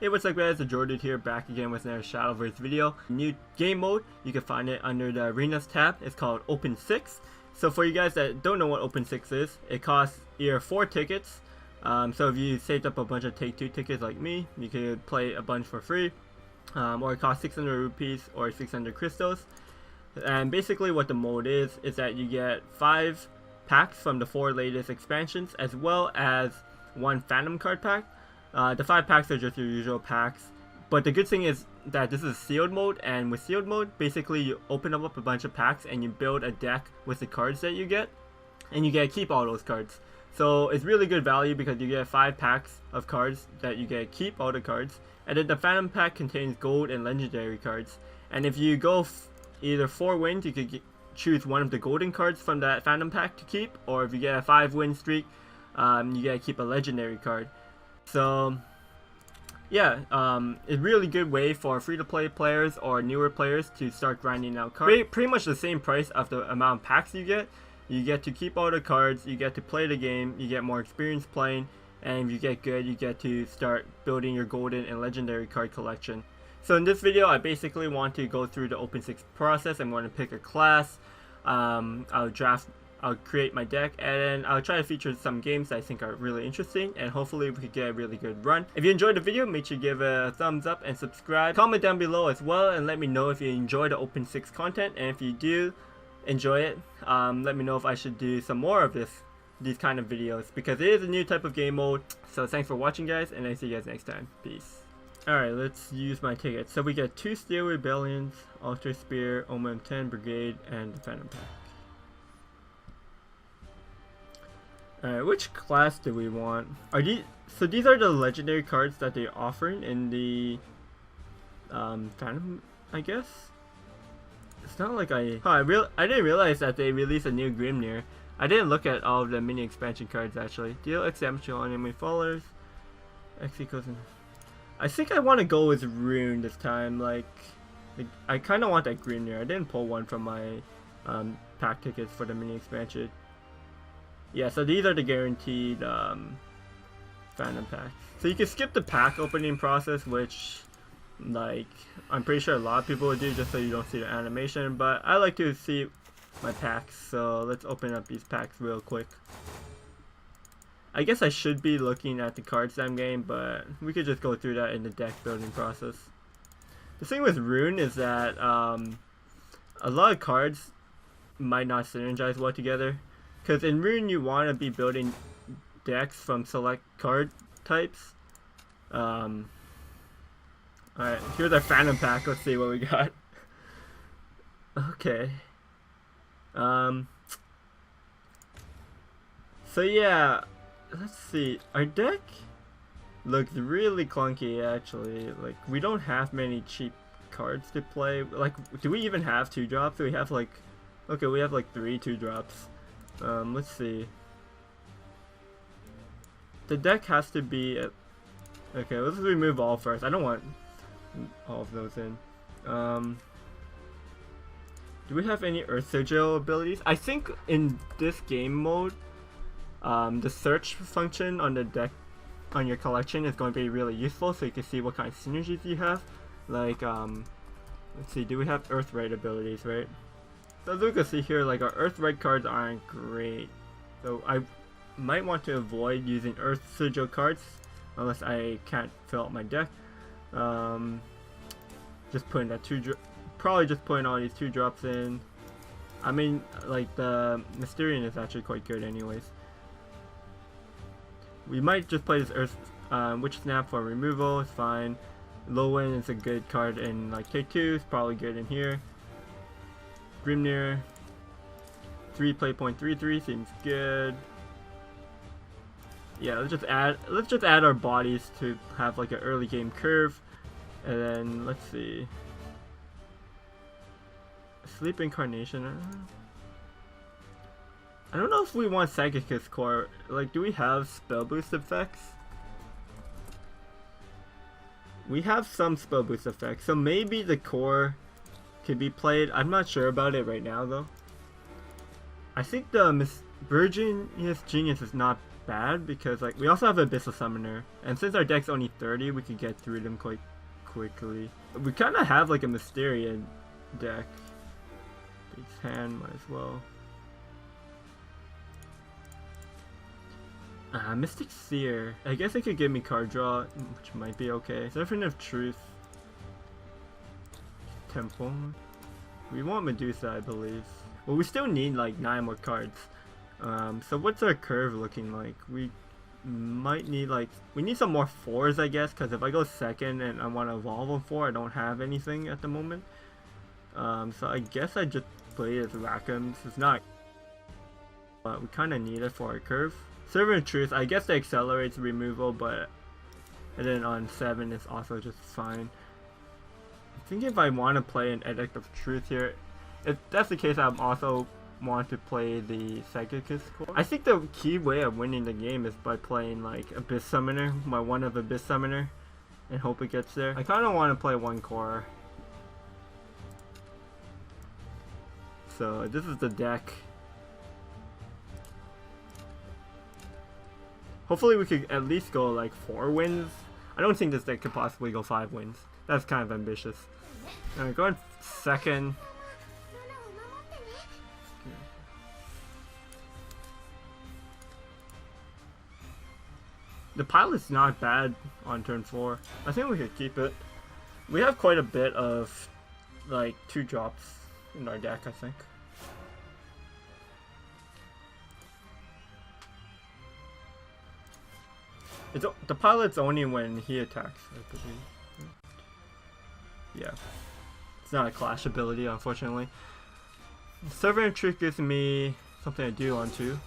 Hey, what's up guys, TheJordude here, back again with another Shadowverse video. New game mode, you can find it under the Arenas tab. It's called Open 6. So for you guys that don't know what Open 6 is, it costs either 4 tickets. So if you saved up a bunch of Take-Two tickets like me, you could play a bunch for free. Or it costs 600 rupees or 600 crystals. And basically what the mode is that you get 5 packs from the 4 latest expansions, as well as 1 Phantom card pack. The 5 packs are just your usual packs, but the good thing is that this is sealed mode, and with sealed mode, basically you open up a bunch of packs and you build a deck with the cards that you get, and you get to keep all those cards. So it's really good value because you get 5 packs of cards that you get to keep all the cards, and then the Phantom pack contains gold and legendary cards. And if you go either 4 wins, you could choose one of the golden cards from that Phantom pack to keep, or if you get a 5-win streak, you get to keep a legendary card. So yeah, it's a really good way for free-to-play players or newer players to start grinding out cards. Pretty much the same price of the amount of packs you get. You get to keep all the cards, you get to play the game, you get more experience playing, and if you get good, you get to start building your golden and legendary card collection. So in this video, I basically want to go through the Open 6 process. I'm going to pick a class, I'll create my deck, and I'll try to feature some games that I think are really interesting, and hopefully we could get a really good run. If you enjoyed the video, make sure you give it a thumbs up and subscribe. Comment down below as well and let me know if you enjoy the Open 6 content, and if you do enjoy it, let me know if I should do some more of these kind of videos, because it is a new type of game mode. So thanks for watching guys, and I'll see you guys next time. Peace. Alright, let's use my tickets. So we get 2 Steel Rebellions, Altar Spear, Omen 10 Brigade, and the Phantom pack. Alright, which class do we want? So these are the legendary cards that they're offering in the Phantom, I guess? It's not like I didn't realize that they released a new Grimnir. I didn't look at all of the mini expansion cards actually. Deal X damage to all enemy followers. X equals. I think I want to go with Rune this time. Like I kind of want that Grimnir. I didn't pull one from my pack tickets for the mini expansion. Yeah, so these are the guaranteed Phantom packs. So you can skip the pack opening process, which, like, I'm pretty sure a lot of people would do just so you don't see the animation, but I like to see my packs, so let's open up these packs real quick. I guess I should be looking at the cards that I'm getting, but we could just go through that in the deck building process. The thing with Rune is that a lot of cards might not synergize well together. Because in Rune you want to be building decks from select card types. Alright, here's our Phantom pack. Let's see what we got. Okay. So yeah, let's see. Our deck looks really clunky actually. Like, we don't have many cheap cards to play. Like, do we even have 2-drops? We have like, okay, we have like 3 2-drops. Let's see. The deck has to be okay, let's remove all first. I don't want all of those in. Do we have any Earth Sigil abilities? I think in this game mode, the search function on the deck, on your collection, is going to be really useful, so you can see what kind of synergies you have. Like, let's see, do we have Earth Right abilities, right? So as you can see here, like, our Earth Right cards aren't great. So I might want to avoid using Earth Sigil cards unless I can't fill out my deck. Just putting that probably just putting all these 2-drops in. I mean, like, the Mysterian is actually quite good anyways. We might just play this Earth Witch Snap for removal, it's fine. Lowen is a good card in like K2, it's probably good in here. Grimnir 3 play point 3/3 seems good. Yeah, let's just add our bodies to have like an early game curve, and then let's see. Sleep Incarnation. I don't know if we want Psychicus Core. Like, do we have spell boost effects? We have some spell boost effects, so maybe the core could be played. I'm not sure about it right now though. I think the Virginius Genius is not bad because like we also have Abyssal Summoner, and since our deck's only 30, we could get through them quite quickly. We kind of have like a Mysterian deck. Base hand, might as well. Mystic Seer. I guess it could give me card draw, which might be okay. Serpent of Truth. Temple. We want Medusa, I believe. Well, we still need like 9 more cards. So what's our curve looking like? We might need like, we need some more 4s, I guess, because if I go second and I want to evolve on 4, I don't have anything at the moment. So I guess I just play as Rackhams. It's not, but we kind of need it for our curve. Servant of Truth, I guess it accelerates removal, but and then on 7 it's also just fine. I think if I want to play an Edict of Truth here, if that's the case, I also want to play the Psychicus core. I think the key way of winning the game is by playing like Abyss Summoner, my 1 of Abyss Summoner, and hope it gets there. I kind of want to play 1 core. So this is the deck. Hopefully we could at least go like 4 wins. I don't think this deck could possibly go 5 wins. That's kind of ambitious. Alright, going second. The pilot's not bad on turn 4. I think we could keep it. We have quite a bit of like 2 drops in our deck, I think. The pilot's only when he attacks, I believe. Yeah. It's not a clash ability, unfortunately. Servant of Truth gives me something I do want to.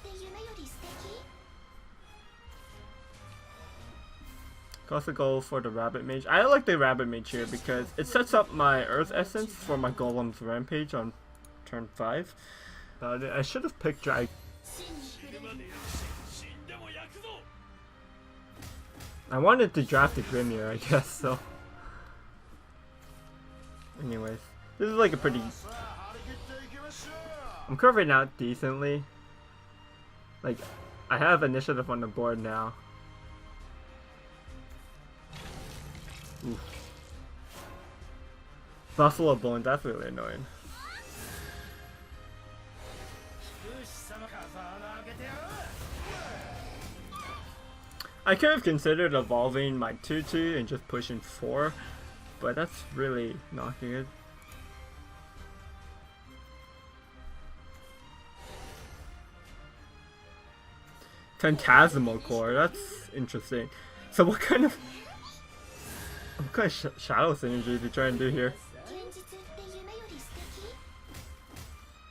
Could also go for the Rabbit Mage. I like the Rabbit Mage here because it sets up my Earth Essence for my Golem's Rampage on turn 5. I should have picked Drag. I wanted to draft a Grimir, I guess, so. Anyways, this is like a pretty... I'm curving out decently. Like, I have initiative on the board now. Oof. Buffalo Bone, that's really annoying. I could have considered evolving my 2-2 and just pushing 4, but that's really not good. Phantasmal Core, that's interesting. So what kind of shadow synergy do you try and do here?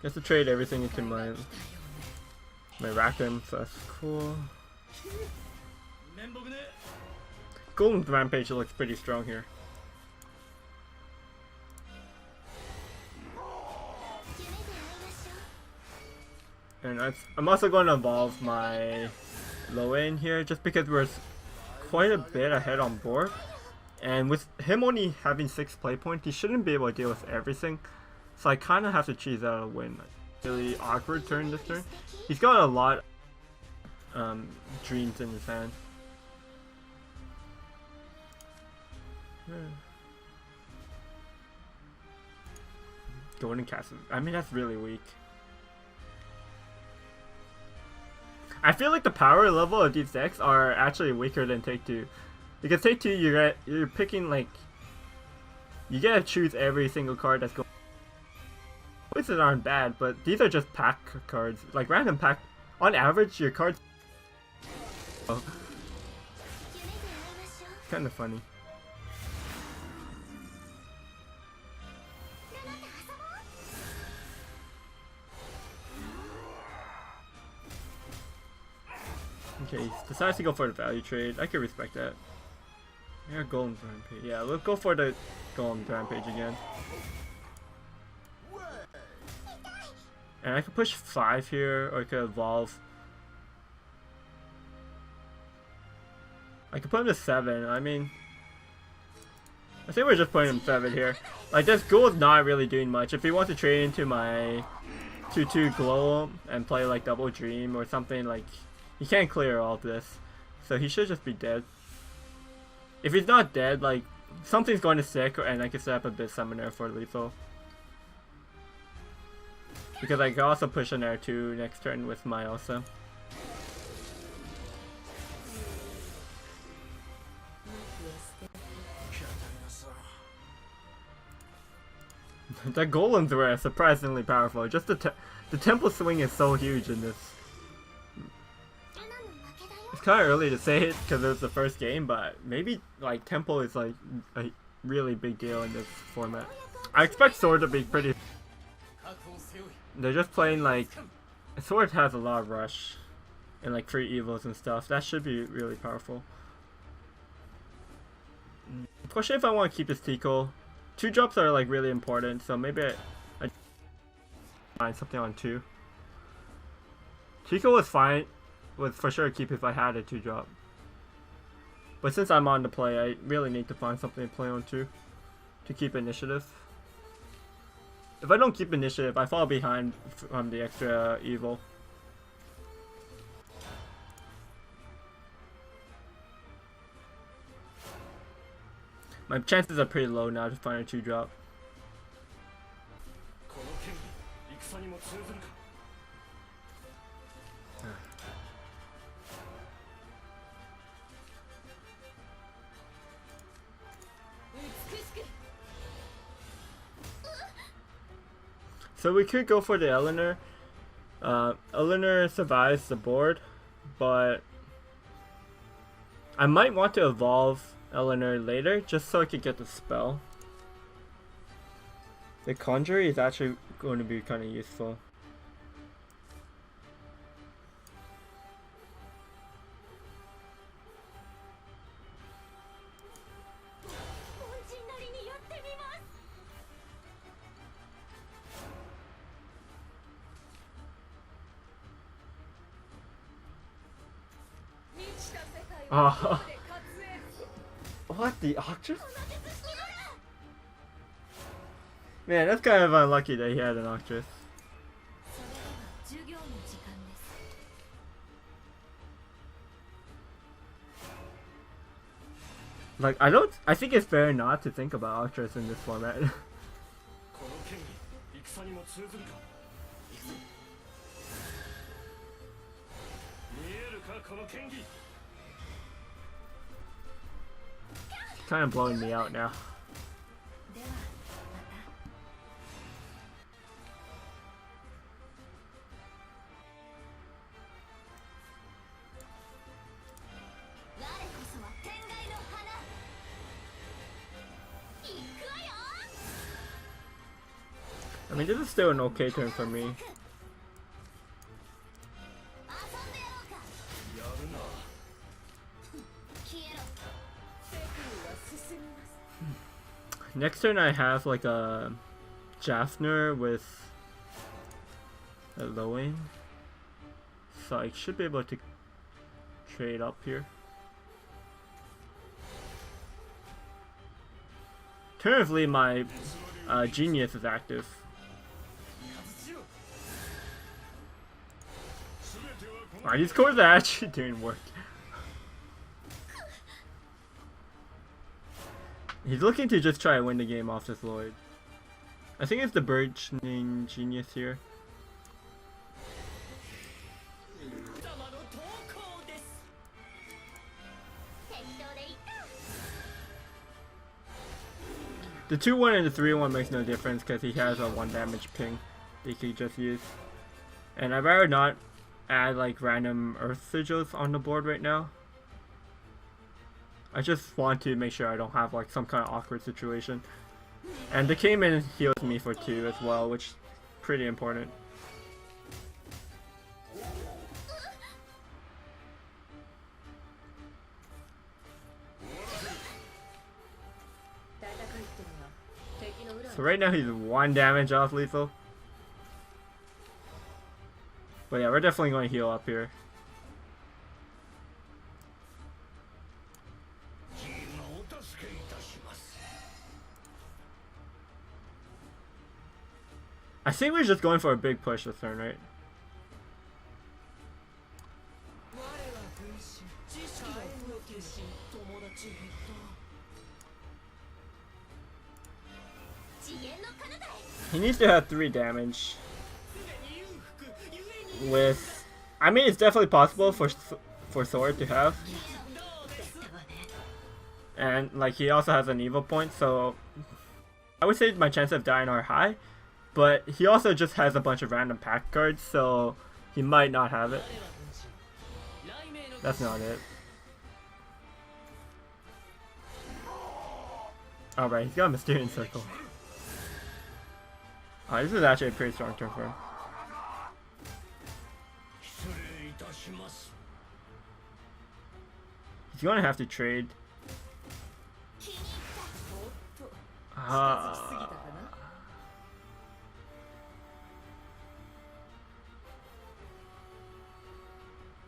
Just to trade everything into my Rackham, so that's cool. Golden Rampage looks pretty strong here. And I'm also going to evolve my Lowen here just because we're quite a bit ahead on board. And with him only having 6 play points, he shouldn't be able to deal with everything. So I kind of have to choose out a win. Really awkward turn this turn. He's got a lot of dreams in his hand. Golden Castle. I mean, that's really weak. I feel like the power level of these decks are actually weaker than Take 2. Because Take 2, you're picking like, you gotta choose every single card that's going. Poisons aren't bad, but these are just pack cards. Like random pack. On average, your cards. Oh. Kind of funny. Okay, he decides to go for the value trade. I can respect that. Yeah, Golem Rampage. Yeah, let's go for the Golem Rampage again. And I could push 5 here, or I could evolve. I could put him to 7. I mean, I think we're just putting him 7 here. Like, this ghoul is not really doing much. If he wants to trade into my 2-2 Glow and play like Double Dream or something, like, He can't clear all of this. So he should just be dead. If he's not dead, like, something's going to stick, and I can set up a bit summoner for lethal. Because I can also push an R2 next turn with my also. The golems were surprisingly powerful. Just the temple swing is so huge in this. It's kind of early to say it because it was the first game, but maybe like temple is like a really big deal in this format. I expect sword to be pretty. They're just playing like sword has a lot of rush and like free evils and stuff. That should be really powerful. Especially if I want to keep this Tico. 2 drops are like really important, so maybe I find something on 2. Tico was fine, would for sure keep if I had a 2 drop. But since I'm on the play, I really need to find something to play on 2 to keep initiative. If I don't keep initiative, I fall behind from the extra evil. My chances are pretty low now to find a 2 drop. So we could go for the Eleanor. Eleanor survives the board, but I might want to evolve Eleanor later just so I could get the spell. The Conjurer is actually going to be kind of useful. Oh. What, the Octress? Man, that's kind of unlucky that he had an Octress. Like, I think it's fair not to think about Octress in this format. Kind of blowing me out now. I mean, this is still an okay turn for me. Next turn I have like a Jaffner with a Lowing, so I should be able to trade up here. Alternatively, my Genius is active. Wow, these cores are actually doing work. He's looking to just try and win the game off this Lloyd. I think it's the burgeoning Genius here. The 2-1 and the 3-1 makes no difference because he has a 1 damage ping that he could just use. And I'd rather not add like random Earth Sigils on the board right now. I just want to make sure I don't have like some kind of awkward situation. And the Cayman heals me for 2 as well, which is pretty important. So right now he's 1 damage off lethal. But yeah, we're definitely going to heal up here. I think we're just going for a big push this turn, right? He needs to have 3 damage. With, I mean, it's definitely possible for Sword to have. And like he also has an evil point, so I would say my chances of dying are high. But he also just has a bunch of random pack cards, so he might not have it. That's not it. Alright, he's got a Mysterious Circle. Oh, this is actually a pretty strong turn for him. He's gonna have to trade.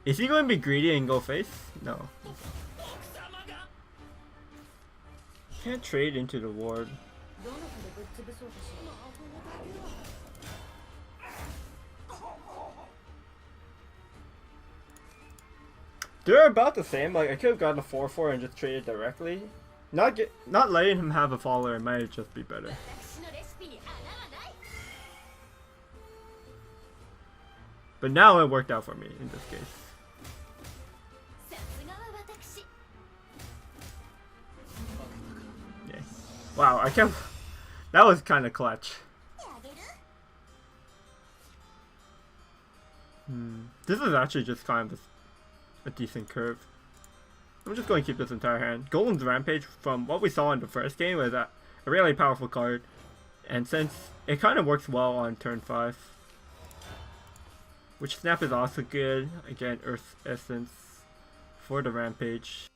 Is he going to be greedy and go face? No. Can't trade into the ward. They're about the same. Like I could have gotten a 4/4 and just traded directly. Not letting him have a follower might just be better. But now it worked out for me in this case. Yeah. Wow, I kept. That was kind of clutch. This is actually just kind of a decent curve. I'm just going to keep this entire hand. Golem's Rampage, from what we saw in the first game, was a really powerful card. And since it kind of works well on turn 5. Witch Snap is also good. Again, Earth Essence for the Rampage.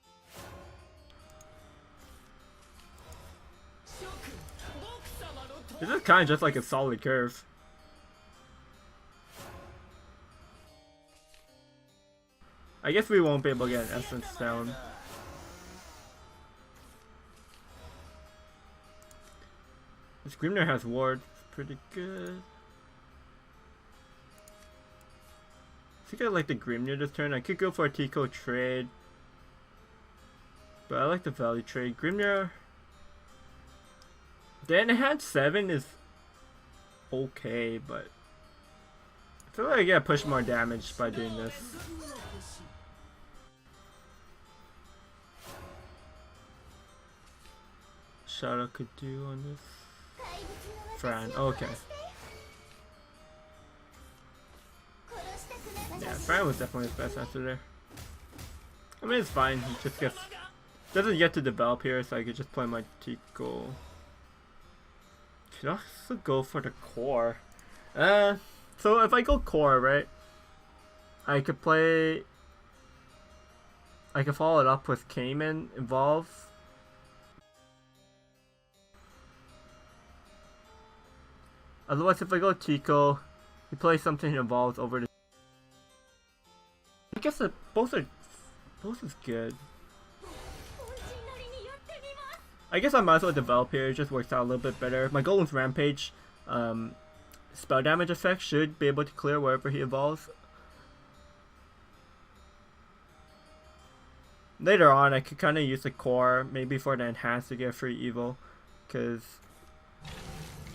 This is kind of just like a solid curve. I guess we won't be able to get an Essence down. This Grimnir has ward. It's pretty good. I think I like the Grimnir this turn. I could go for a Tico trade. But I like the value trade. Grimnir. The enhanced 7 is okay, but I feel like I get pushed more damage by doing this. Shadow could do on this. Fran, okay. Yeah, Fran was definitely his best answer there. I mean, it's fine. He just doesn't get to develop here, so I could just play my Tico. Should also go for the core. So if I go core, right? I could follow it up with Cayman Evolve. Otherwise, if I go Tico, you play something that evolves over the. I guess that both is good. I guess I might as well develop here. It just works out a little bit better. My Golem's Rampage, spell damage effect should be able to clear wherever he evolves. Later on, I could kind of use the core, maybe for the enhance to get free evil, because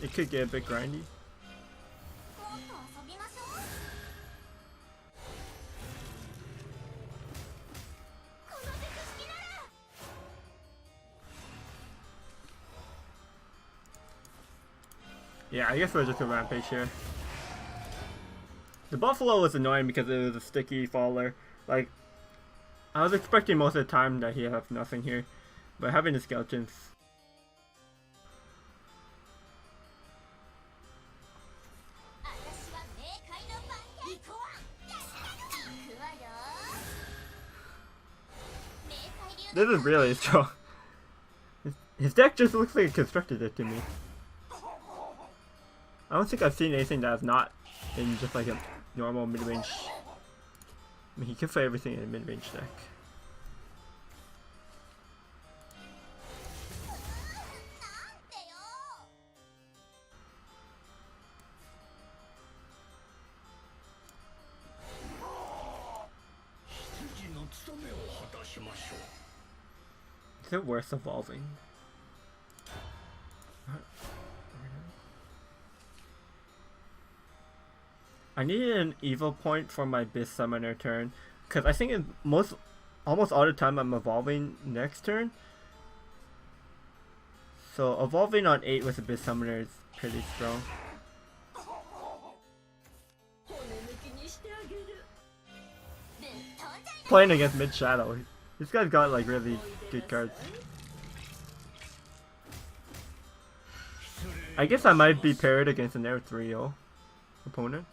it could get a bit grindy. Yeah, I guess we're just a Rampage here. The Buffalo was annoying because it was a sticky faller. Like, I was expecting most of the time that he'd have nothing here, but having the skeletons. This is really strong. His deck just looks like it constructed it to me. I don't think I've seen anything that's not in just like a normal mid-range. I mean, he can play everything in a mid-range deck. Is it worth evolving? I needed an evil point for my Beast Summoner turn, because I think almost all the time I'm evolving next turn. So evolving on 8 with a Beast Summoner is pretty strong. Playing against Mid Shadow. This guy's got like really good cards. I guess I might be paired against an Air 3-0 opponent.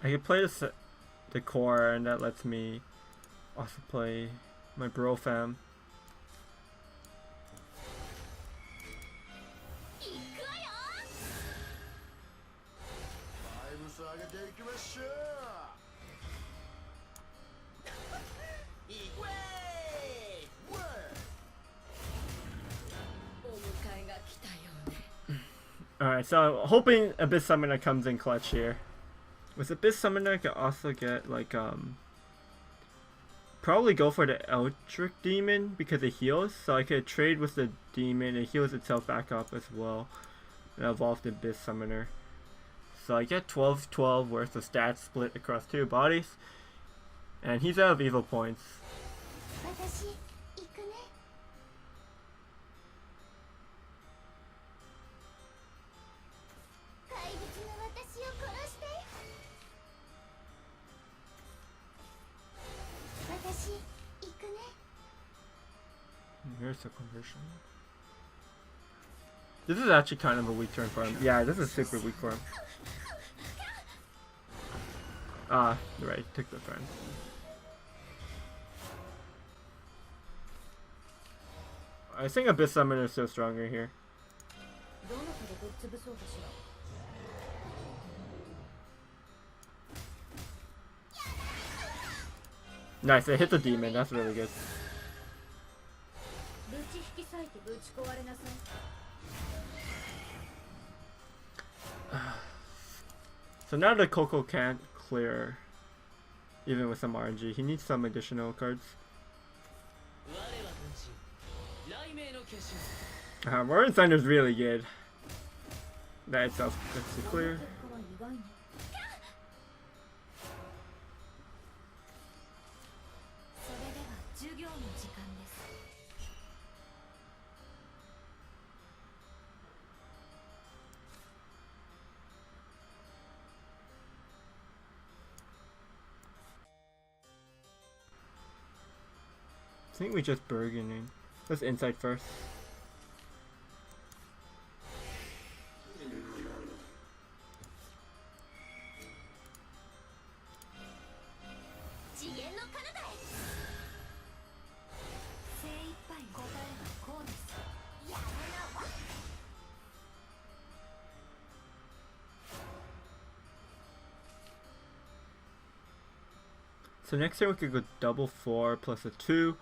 I can play the core, and that lets me also play my bro fam. Alright, so I'm hoping Abyss Summoner comes in clutch here. With Abyss Summoner, I could also get like probably go for the Eldritch Demon because it heals, so I could trade with the demon. It heals itself back up as well, and evolve the Abyss Summoner. So I get 12 worth of stats split across 2 bodies, and he's out of evil points. Here's the conversion. This is actually kind of a weak turn for him. Yeah, this is super weak for him. Ah, you're right, took the friend. I think Abyss Summoner is still stronger here. Nice, it hit the demon, that's really good. So now the Coco can't clear, even with some RNG. He needs some additional cards. Warren Thunder's really good. That itself gets to clear. I think we just bargaining. Let's insight first. So next turn we could go double 4 plus a 2.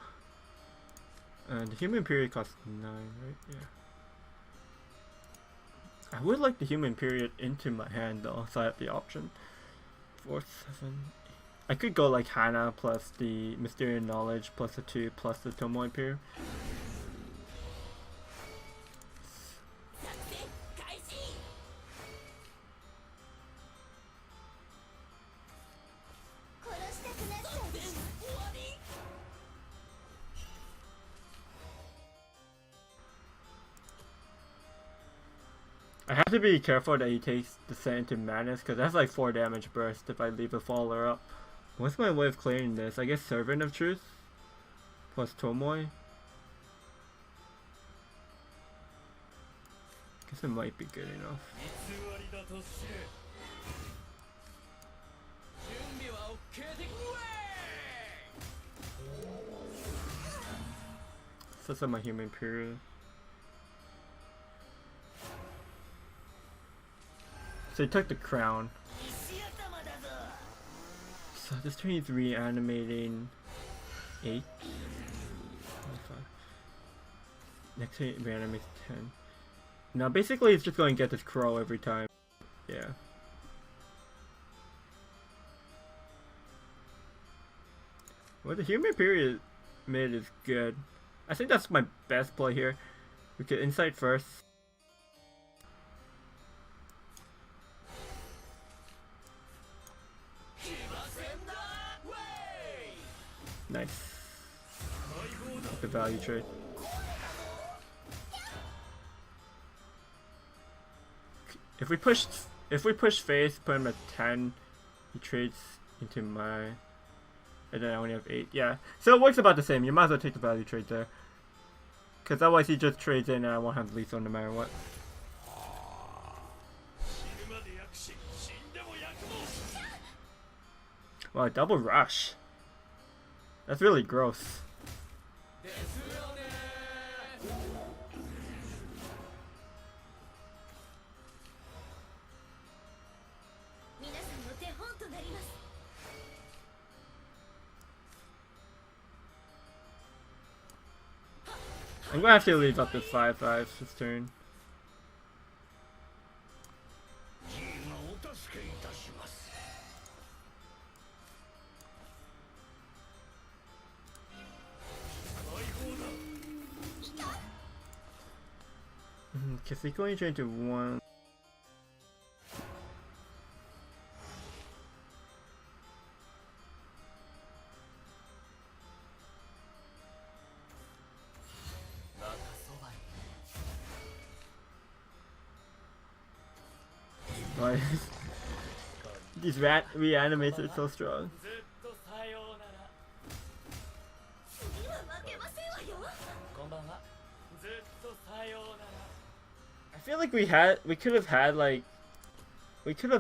And the human period costs 9, right? Yeah. I would like the human period into my hand though, so I have the option. 4, 7, 8. I could go like Hana plus the Mysterious Knowledge plus the 2 plus the Tomoe period. I have to be careful that he takes Descent into Madness because that's like 4 damage burst if I leave a Faller up. What's my way of clearing this? I guess Servant of Truth plus Tomoe. Guess it might be good enough. So that's my human period. So he took the crown. So this turn he's reanimating 8. 25. Next turn he reanimates 10. Now basically it's just going to get this crow every time. Yeah. Well, the human period mid is good. I think that's my best play here. We could insight first. Nice. The value trade. If we push face, put him at 10, he trades into my, and then I only have 8. Yeah, so it works about the same. You might as well take the value trade there, because otherwise he just trades in and I won't have lethal no matter what. Wow, double rush. That's really gross. I'm gonna have to leave up to 5/5 this turn. Because he's going to into 1. Why? These reanimates are so strong. I feel like we could have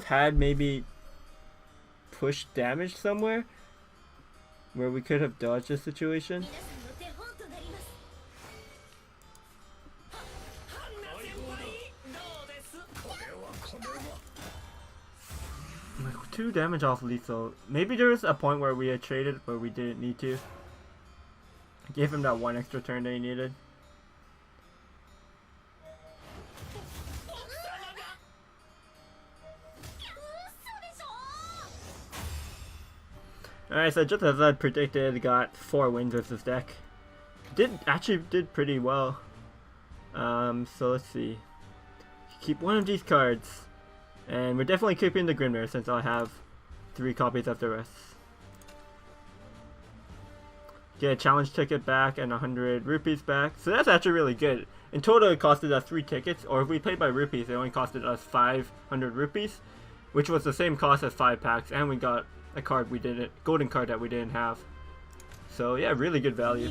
had maybe push damage somewhere where we could have dodged the situation. Like 2 damage off lethal. Maybe there was a point where we had traded but we didn't need to. Gave him that 1 extra turn that he needed. Alright, so just as I predicted, got 4 wins with this deck. Actually did pretty well. So let's see. Keep one of these cards. And we're definitely keeping the Grimnir since I have 3 copies of the rest. Get a challenge ticket back and 100 rupees back. So that's actually really good. In total it costed us 3 tickets, or if we paid by rupees it only costed us 500 rupees. Which was the same cost as 5 packs, and we got a card golden card that we didn't have. So yeah, really good value.